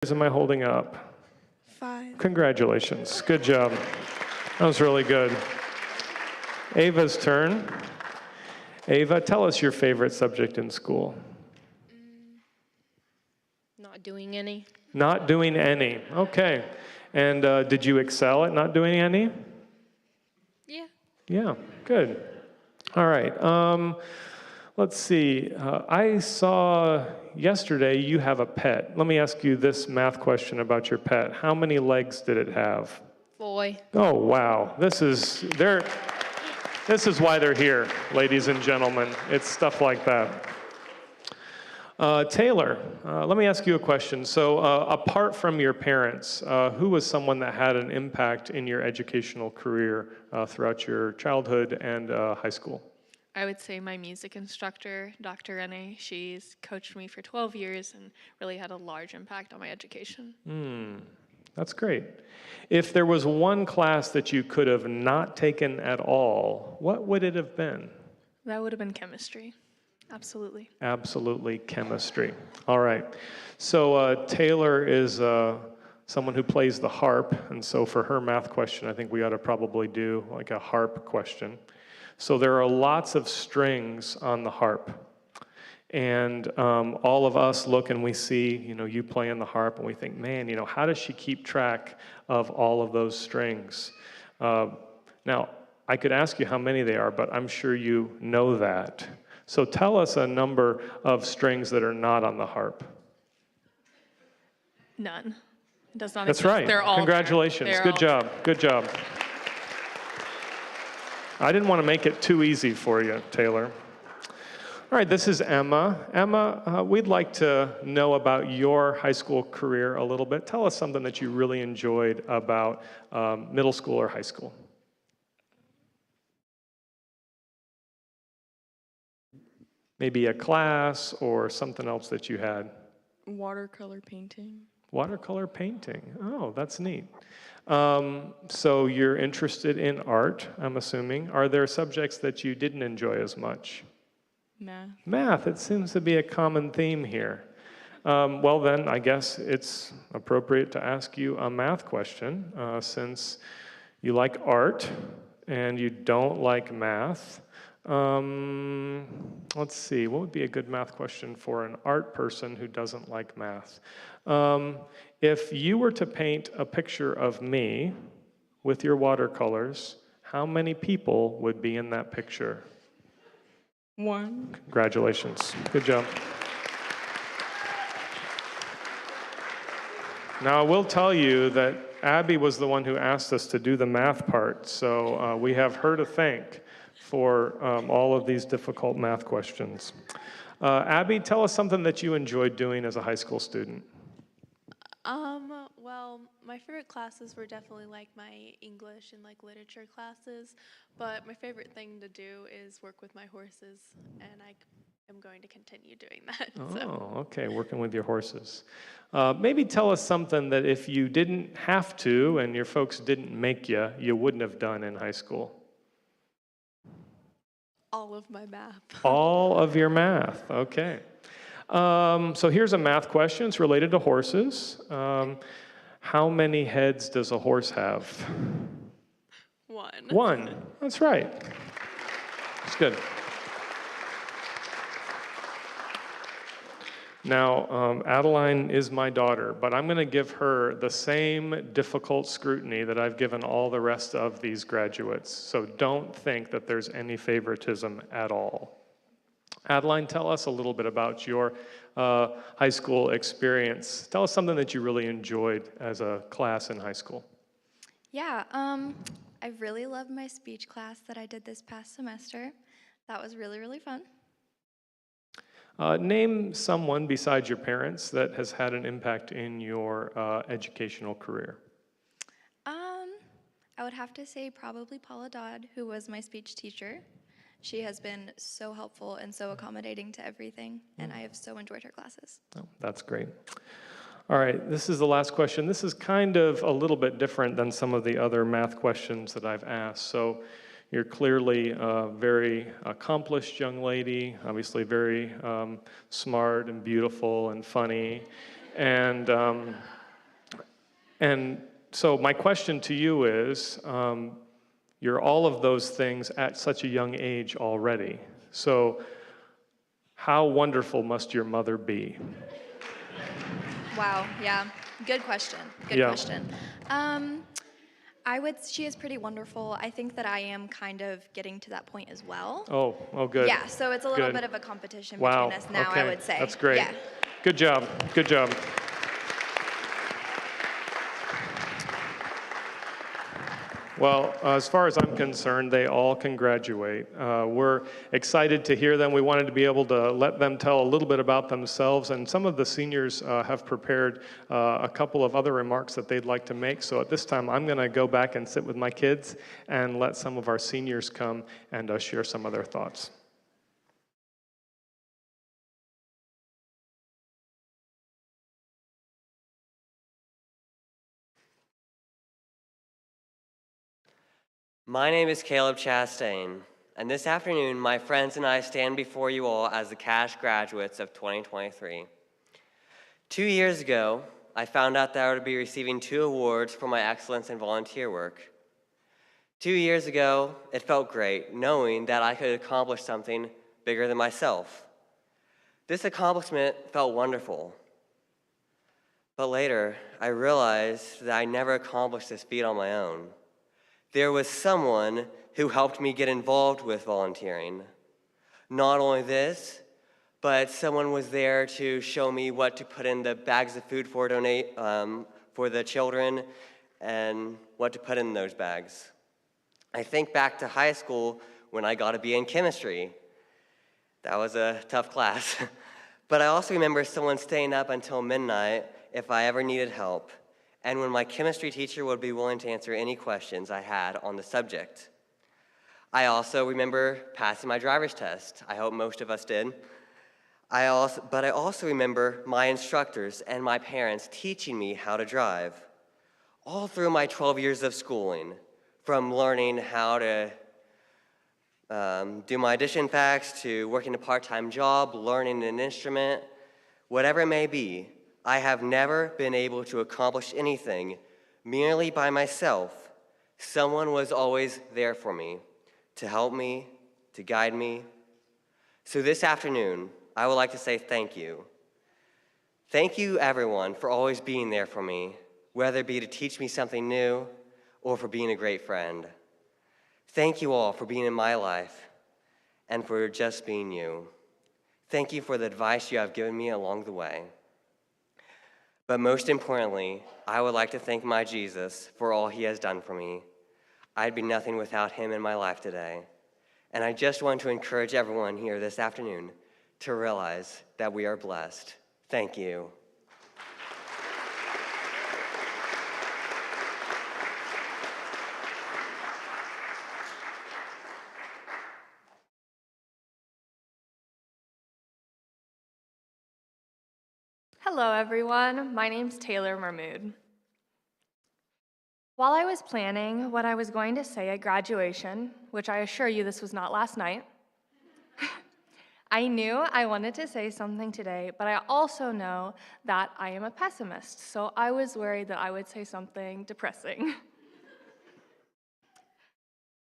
Am I holding up? 5. Congratulations. Good job. That was really good. Ava's turn. Ava, tell us your favorite subject in school. Not doing any. Not doing any. Okay. And did you excel at not doing any? Yeah. Yeah, good. All right. Let's see. I saw yesterday you have a pet. Let me ask you this math question about your pet. How many legs did it have? Boy. Oh, wow. This is why they're here, ladies and gentlemen. It's stuff like that. Taylor, let me ask you a question. So apart from your parents, who was someone that had an impact in your educational career throughout your childhood and high school? I would say my music instructor, Dr. Rene. She's coached me for 12 years and really had a large impact on my education. That's great. If there was one class that you could have not taken at all, what would it have been? That would have been chemistry. Absolutely. Absolutely, chemistry. All right. So Taylor is someone who plays the harp, and so for her math question, I think we ought to probably do like a harp question. So there are lots of strings on the harp, and all of us look and we see, you playing the harp, and we think, man, how does she keep track of all of those strings? Now, I could ask you how many they are, but I'm sure you know that. So tell us a number of strings that are not on the harp. None. It does not That's exist. right. They're all Congratulations. there. Good job. Good job. I didn't want to make it too easy for you, Taylor. All right, this is Emma. Emma, we'd like to know about your high school career a little bit. Tell us something that you really enjoyed about middle school or high school. Maybe a class or something else that you had. Watercolor painting. Watercolor painting. Oh, that's neat. So you're interested in art, I'm assuming. Are there subjects that you didn't enjoy as much? Math. Math, it seems to be a common theme here. Well then, I guess it's appropriate to ask you a math question, since you like art and you don't like math. Let's see, what would be a good math question for an art person who doesn't like math? If you were to paint a picture of me with your watercolors, how many people would be in that picture? 1. Congratulations. Good job. Now, I will tell you that Abby was the one who asked us to do the math part, so we have her to thank for all of these difficult math questions. Abby, tell us something that you enjoyed doing as a high school student. Well, my favorite classes were definitely like my English and like literature classes, but my favorite thing to do is work with my horses, and I am going to continue doing that. Oh, okay, working with your horses. Maybe tell us something that if you didn't have to and your folks didn't make you, you wouldn't have done in high school. All of my math. All of your math, okay. So here's a math question. It's related to horses. How many heads does a horse have? 1. 1. That's right. That's good. Now, Adeline is my daughter, but I'm going to give her the same difficult scrutiny that I've given all the rest of these graduates. So don't think that there's any favoritism at all. Adeline, tell us a little bit about your high school experience. Tell us something that you really enjoyed as a class in high school. Yeah, I really loved my speech class that I did this past semester. That was really, really fun. Name someone besides your parents that has had an impact in your educational career. I would have to say probably Paula Dodd, who was my speech teacher. She has been so helpful and so accommodating to everything, and I have so enjoyed her classes. Oh, that's great. All right, this is the last question. This is kind of a little bit different than some of the other math questions that I've asked. So you're clearly a very accomplished young lady, obviously very smart and beautiful and funny. And, and so my question to you is, you're all of those things at such a young age already. So how wonderful must your mother be? Wow, yeah. Good question. Good Yeah. question. She is pretty wonderful. I think that I am kind of getting to that point as well. Oh, good. Yeah, so it's a little Good. bit of a competition Wow. between us now, Okay. I would say. That's great. Yeah. Good job. Good job. Well, as far as I'm concerned, they all can graduate. We're excited to hear them. We wanted to be able to let them tell a little bit about themselves, and some of the seniors have prepared a couple of other remarks that they'd like to make. So at this time, I'm going to go back and sit with my kids and let some of our seniors come and share some of their thoughts. My name is Caleb Chastain, and this afternoon, my friends and I stand before you all as the Cash graduates of 2023. 2 years ago, I found out that I would be receiving 2 awards for my excellence in volunteer work. 2 years ago, it felt great knowing that I could accomplish something bigger than myself. This accomplishment felt wonderful. But later, I realized that I never accomplished this feat on my own. There was someone who helped me get involved with volunteering. Not only this, but someone was there to show me what to put in the bags of food for the children and what to put in those bags. I think back to high school when I got a B in chemistry. That was a tough class. But I also remember someone staying up until midnight if I ever needed help, and when my chemistry teacher would be willing to answer any questions I had on the subject. I also remember passing my driver's test. I hope most of us did. But I also remember my instructors and my parents teaching me how to drive. All through my 12 years of schooling, from learning how to do my addition facts to working a part-time job, learning an instrument, whatever it may be, I have never been able to accomplish anything merely by myself. Someone was always there for me, to help me, to guide me. So this afternoon, I would like to say thank you. Thank you, everyone, for always being there for me, whether it be to teach me something new or for being a great friend. Thank you all for being in my life and for just being you. Thank you for the advice you have given me along the way. But most importantly, I would like to thank my Jesus for all he has done for me. I'd be nothing without him in my life today. And I just want to encourage everyone here this afternoon to realize that we are blessed. Thank you. Hello, everyone. My name's Taylor Mahmood. While I was planning what I was going to say at graduation, which I assure you this was not last night, I knew I wanted to say something today, but I also know that I am a pessimist, so I was worried that I would say something depressing.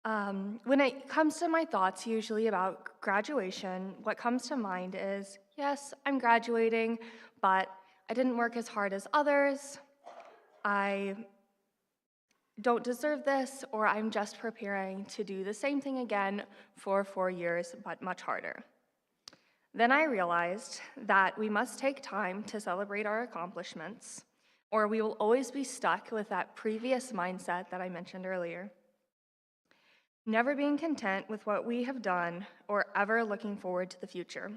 When it comes to my thoughts usually about graduation, what comes to mind is, yes, I'm graduating, but I didn't work as hard as others. I don't deserve this, or I'm just preparing to do the same thing again for 4 years, but much harder. Then I realized that we must take time to celebrate our accomplishments, or we will always be stuck with that previous mindset that I mentioned earlier. Never being content with what we have done or ever looking forward to the future.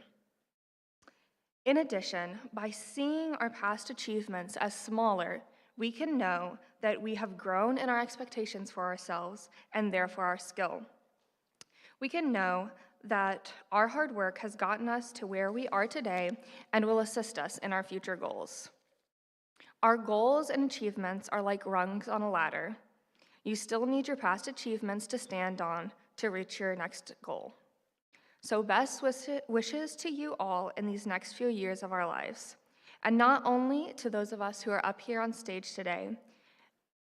In addition, by seeing our past achievements as smaller, we can know that we have grown in our expectations for ourselves and therefore our skill. We can know that our hard work has gotten us to where we are today and will assist us in our future goals. Our goals and achievements are like rungs on a ladder. You still need your past achievements to stand on to reach your next goal. So best wishes to you all in these next few years of our lives. And not only to those of us who are up here on stage today,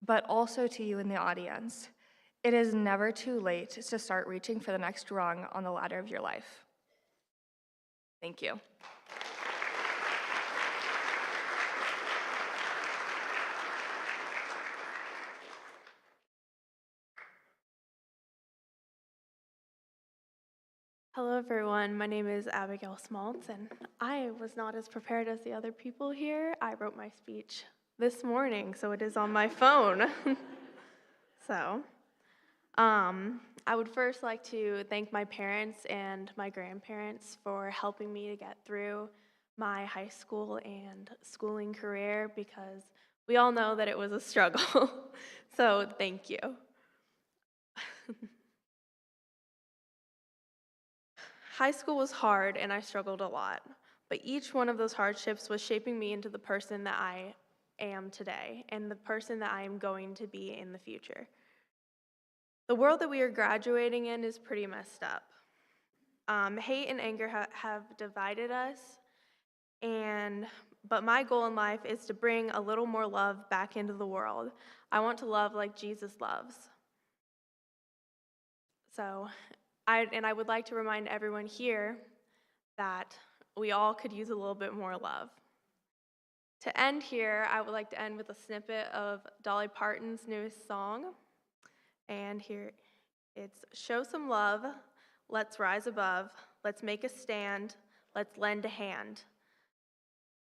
but also to you in the audience. It is never too late to start reaching for the next rung on the ladder of your life. Thank you. Hello, everyone. My name is Abigail Smaltz, and I was not as prepared as the other people here. I wrote my speech this morning, so it is on my phone. I would first like to thank my parents and my grandparents for helping me to get through my high school and schooling career, because we all know that it was a struggle. So thank you. High school was hard and I struggled a lot, but each one of those hardships was shaping me into the person that I am today and the person that I am going to be in the future. The world that we are graduating in is pretty messed up. Hate and anger have divided us, but my goal in life is to bring a little more love back into the world. I want to love like Jesus loves. I would like to remind everyone here that we all could use a little bit more love. To end here, I would like to end with a snippet of Dolly Parton's newest song. And here it's show some love, let's rise above, let's make a stand, let's lend a hand.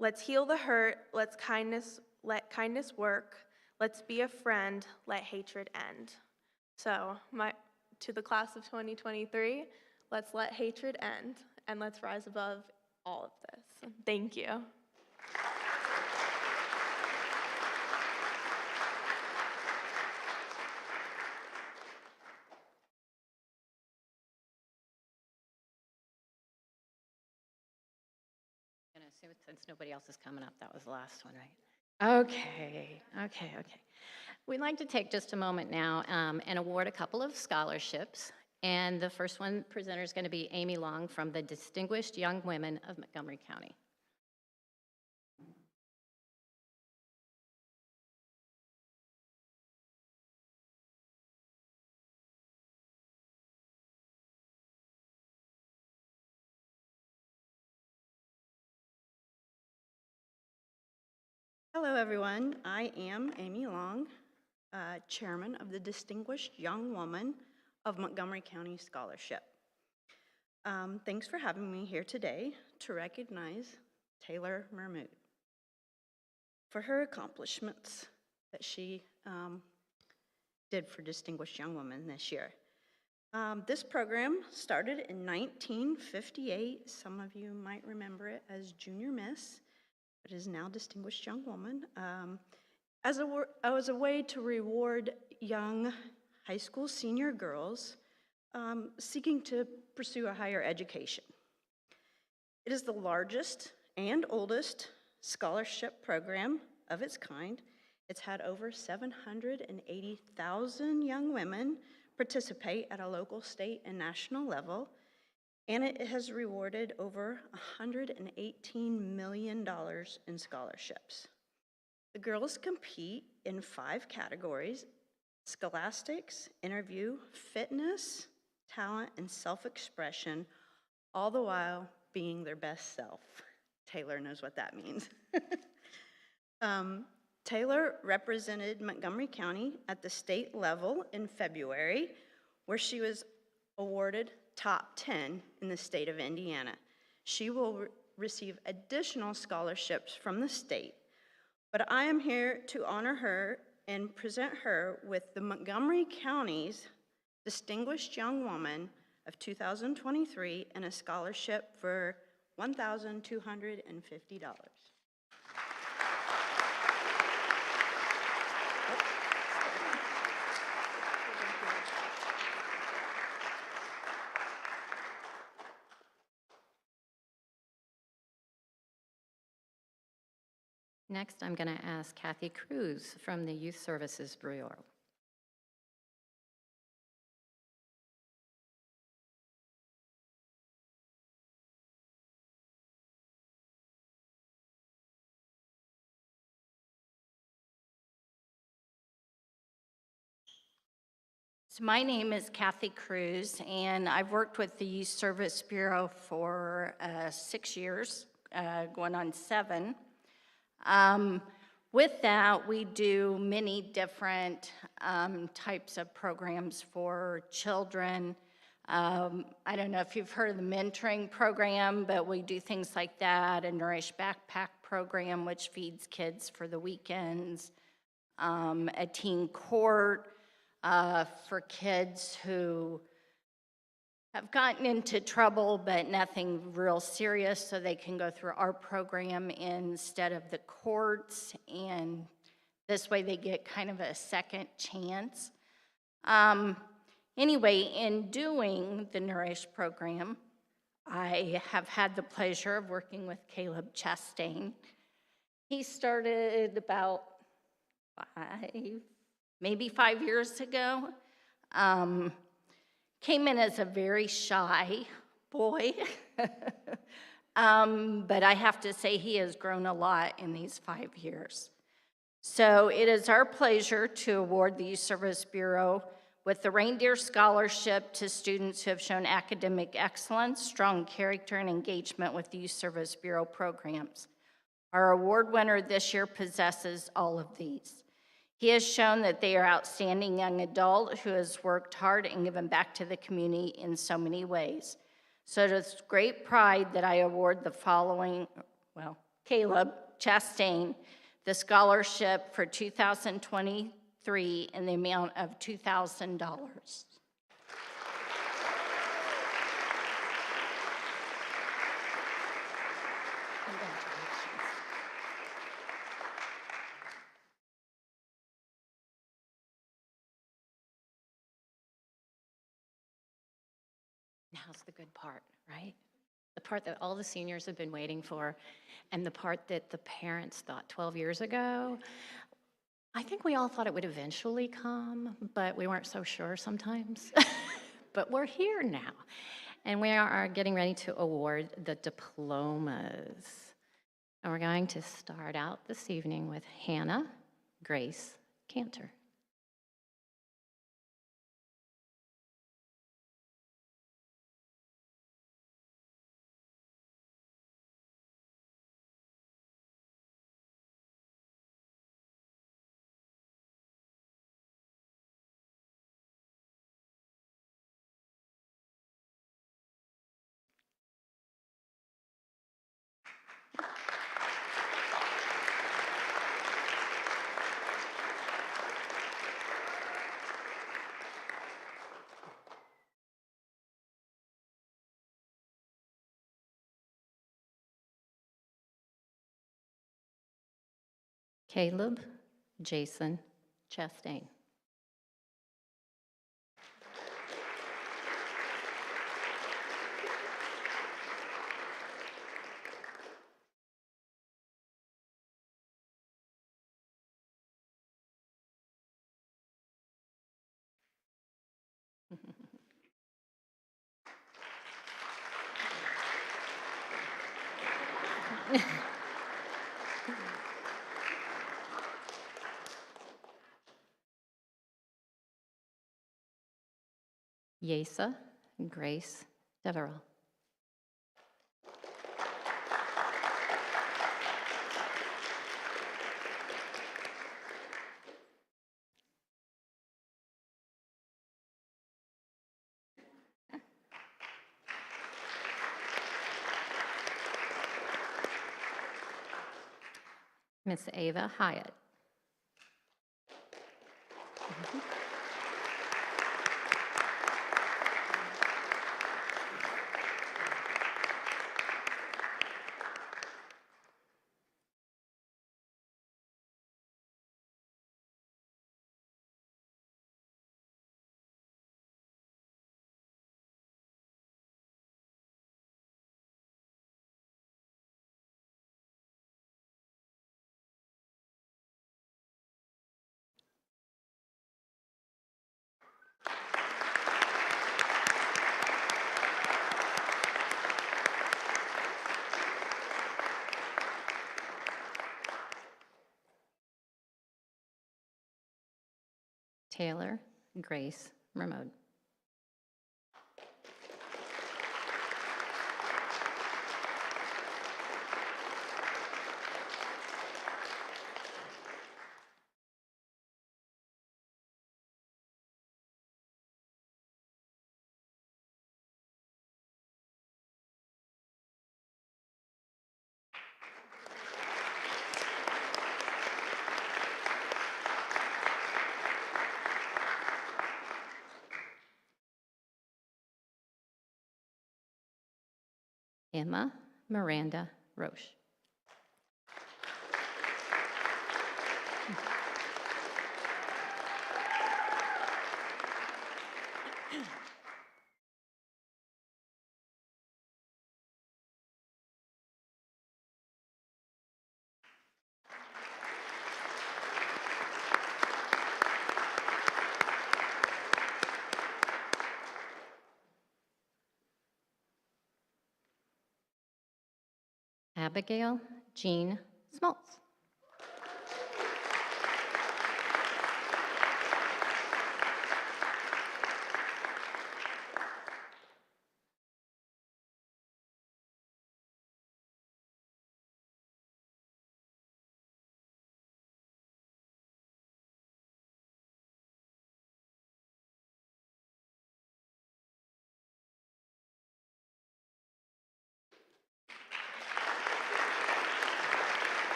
Let's heal the hurt, let kindness work, let's be a friend, let hatred end. So, to the class of 2023, let's let hatred end, and let's rise above all of this. Thank you. I'm going to assume since nobody else is coming up, that was the last one, right? Okay. We'd like to take just a moment now and award a couple of scholarships. And the first one presenter is going to be Amy Long from the Distinguished Young Women of Montgomery County. Hello, everyone. I am Amy Long, Chairman of the Distinguished Young Woman of Montgomery County Scholarship. Thanks for having me here today to recognize Taylor Mermut for her accomplishments that she did for Distinguished Young Women this year. This program started in 1958. Some of you might remember it as Junior Miss, but is now Distinguished Young Woman, as a way to reward young high school senior girls seeking to pursue a higher education. It is the largest and oldest scholarship program of its kind. It's had over 780,000 young women participate at a local, state, and national level, and it has rewarded over $118 million in scholarships. The girls compete in 5 categories: scholastics, interview, fitness, talent, and self-expression, all the while being their best self. Taylor knows what that means. Taylor represented Montgomery County at the state level in February, where she was awarded top 10 in the state of Indiana. She will receive additional scholarships from the state, but I am here to honor her and present her with the Montgomery County's Distinguished Young Woman of 2023 and a scholarship for $1,250. Next, I'm going to ask Kathy Cruz from the Youth Services Bureau. So my name is Kathy Cruz, and I've worked with the Youth Service Bureau for 6 years, going on 7. With that, we do many different types of programs for children. I don't know if you've heard of the mentoring program, but we do things like that, a Nourish Backpack program, which feeds kids for the weekends, a teen court for kids who have gotten into trouble, but nothing real serious, so they can go through our program instead of the courts, and this way they get kind of a second chance. Anyway, in doing the Nourish program, I have had the pleasure of working with Caleb Chastain. He started about maybe 5 years ago. Came in as a very shy boy, but I have to say he has grown a lot in these 5 years. So it is our pleasure to award the Youth Service Bureau with the Reindeer Scholarship to students who have shown academic excellence, strong character, and engagement with the Youth Service Bureau programs. Our award winner this year possesses all of these. He has shown that they are outstanding young adult who has worked hard and given back to the community in so many ways. So it is great pride that I award the following, Caleb Chastain, the scholarship for 2023 in the amount of $2,000. Now's the good part, right? The part that all the seniors have been waiting for, and the part that the parents thought 12 years ago. I think we all thought it would eventually come, but we weren't so sure sometimes. But we're here now, and we are getting ready to award the diplomas. And we're going to start out this evening with Hannah Grace Cantor. Caleb Jason Chastain. Yesa Grace Deverell. Miss Ava Hyatt. Taylor Grace Mermode. Emma Miranda Roche. Abigail Jean Smoltz.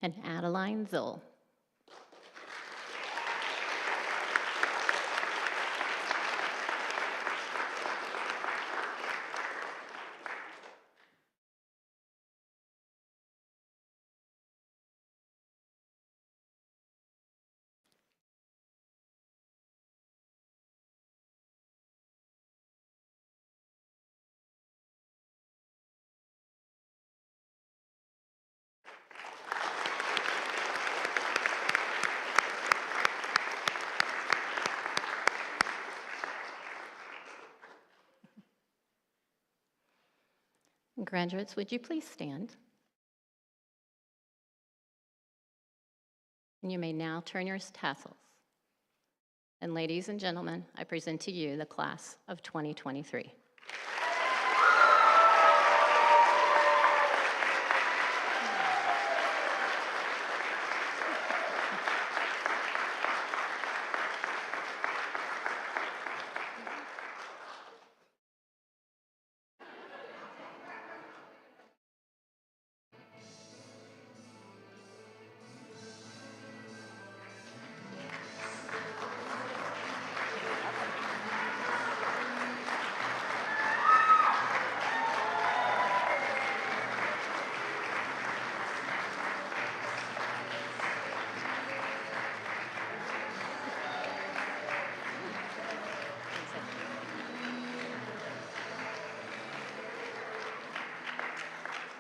And Adeline Zoll. Graduates, would you please stand? And you may now turn your tassels. And ladies and gentlemen, I present to you the class of 2023.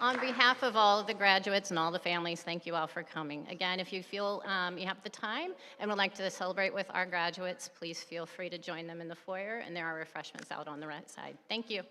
On behalf of all of the graduates and all the families, thank you all for coming. Again, if you feel you have the time and would like to celebrate with our graduates, please feel free to join them in the foyer, and there are refreshments out on the right side. Thank you.